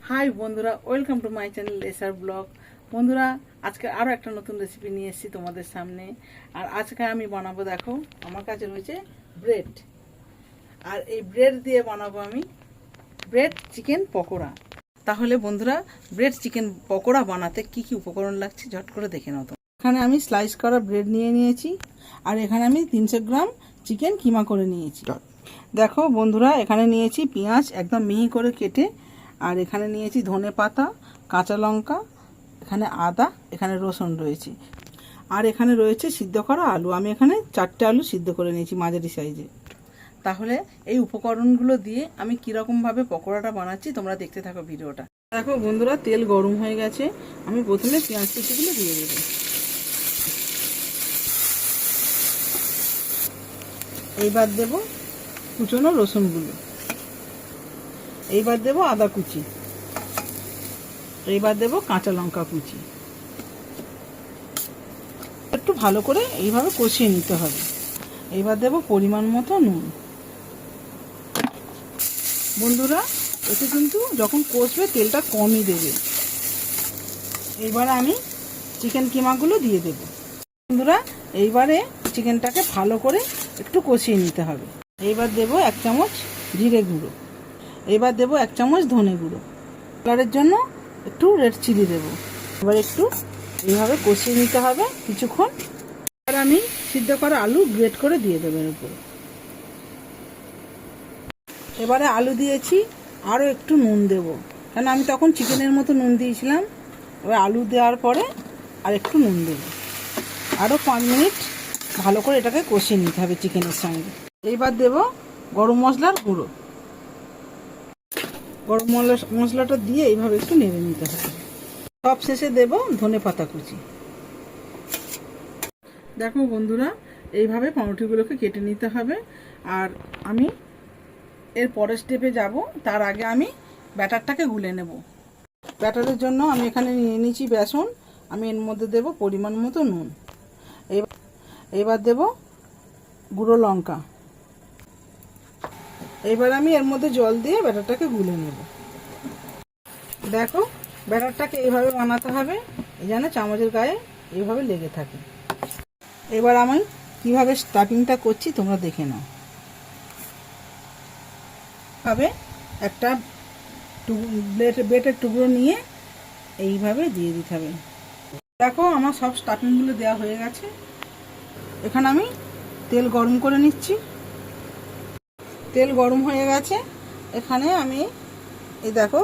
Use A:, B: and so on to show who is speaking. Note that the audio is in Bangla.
A: হাই বন্ধুরা, welcome to my channel SR blog. বন্ধুরা, আজকে আরও একটা নতুন রেসিপি নিয়ে এসেছি তোমাদের সামনে। আর আজকে আমি বানাবো, দেখো আমার কাছে রয়েছে ব্রেড। আর এই ব্রেড দিয়ে বানাবো আমি ব্রেড চিকেন পকোড়া। তাহলে বন্ধুরা, ব্রেড চিকেন পকোড়া বানাতে কি কি উপকরণ লাগছে ঝট করে দেখে নাও তো। এখানে আমি স্লাইস করা ব্রেড নিয়ে নিয়েছি, আর এখানে আমি 300 গ্রাম চিকেন কিমা করে নিয়েছি। দেখো বন্ধুরা, এখানে নিয়েছি পেঁয়াজ একদম মিহি করে কেটে, আর এখানে নিয়েছি ধনে পাতা, কাঁচা লঙ্কা, এখানে আদা, এখানে রসুন রয়েছে, আর এখানে রয়েছে সিদ্ধ করা আলু। আমি এখানে 4টে আলু সিদ্ধ করে নিয়েছি মাঝারি সাইজে। তাহলে এই উপকরণগুলো দিয়ে আমি কীরকমভাবে পকোড়াটা বানাচ্ছি তোমরা দেখতে থাকো ভিডিওটা। দেখো বন্ধুরা, তেল গরম হয়ে গেছে। আমি প্রথমে পেঁয়াজ কুচিগুলো দিয়ে দেবো। এইবার দেব কুচনো রসুনগুলো, এইবার দেব আদা কুচি, এইবার দেব কাঁচা লঙ্কা কুচি। একটু ভালো করে এইভাবে কষিয়ে নিতে হবে। এইবার দেব পরিমাণ মতো নুন। বন্ধুরা, এতে কিন্তু যখন কষবে তেলটা কমই দেবে। এইবারে আমি চিকেন কিমাগুলো দিয়ে দেব। বন্ধুরা, এইবারে চিকেনটাকে ভালো করে একটু কষিয়ে নিতে হবে। এইবার দেব 1 চামচ জিরে গুঁড়ো, এবার দেব 1 চামচ ধনে গুঁড়ো, কালারের জন্য একটু রেড চিলি দেব। এবার একটু এইভাবে কষিয়ে নিতে হবে কিছুক্ষণ। আর আমি সিদ্ধ করা আলু গ্রেট করে দিয়ে দেবো এর উপরে। এবারে আলু দিয়েছি, আরও একটু নুন দেব, কারণ আমি তখন চিকেনের মতো নুন দিয়েছিলাম। এবার আলু দেওয়ার পরে আর একটু নুন দেব। আরও 5 মিনিট ভালো করে এটাকে কষিয়ে নিতে হবে চিকেনের সঙ্গে। এইবার দেব গরম মশলার গুঁড়ো। গরম মশলাটা দিয়ে এইভাবে একটু নেড়ে নিতে হবে। সব শেষে দেব ধনে পাতা কুচি। দেখো বন্ধুরা, এইভাবে পাউরুটিগুলোকে কেটে নিতে হবে। আর আমি এর পরের স্টেপে যাব, তার আগে আমি ব্যাটারটাকে গুলে নেব। ব্যাটারের জন্য আমি এখানে নিয়ে নিয়েছি বেসন। আমি এর মধ্যে দেব পরিমাণ মতো নুন। এবার দেব গুঁড়ো লঙ্কা। এবার আমি এর মধ্যে জল দিয়ে ব্যাটারটাকে গুলে নেব। দেখো, ব্যাটারটাকে এইভাবে বানাতে হবে যেন চামচের গায়ে এইভাবে লেগে থাকে। এবার আমি কিভাবে স্টাফিংটা করছি তোমরা দেখে নাও। ভাবে একটা ব্রেডের টুকরো নিয়ে এইভাবে দিয়ে দিতে হবে। দেখো, আমার সব স্টাফিংগুলো দেওয়া হয়ে গেছে। এখানে আমি তেল গরম করে নিচ্ছি। তেল গরম হয়ে গেছে। এখানে আমি এই দেখো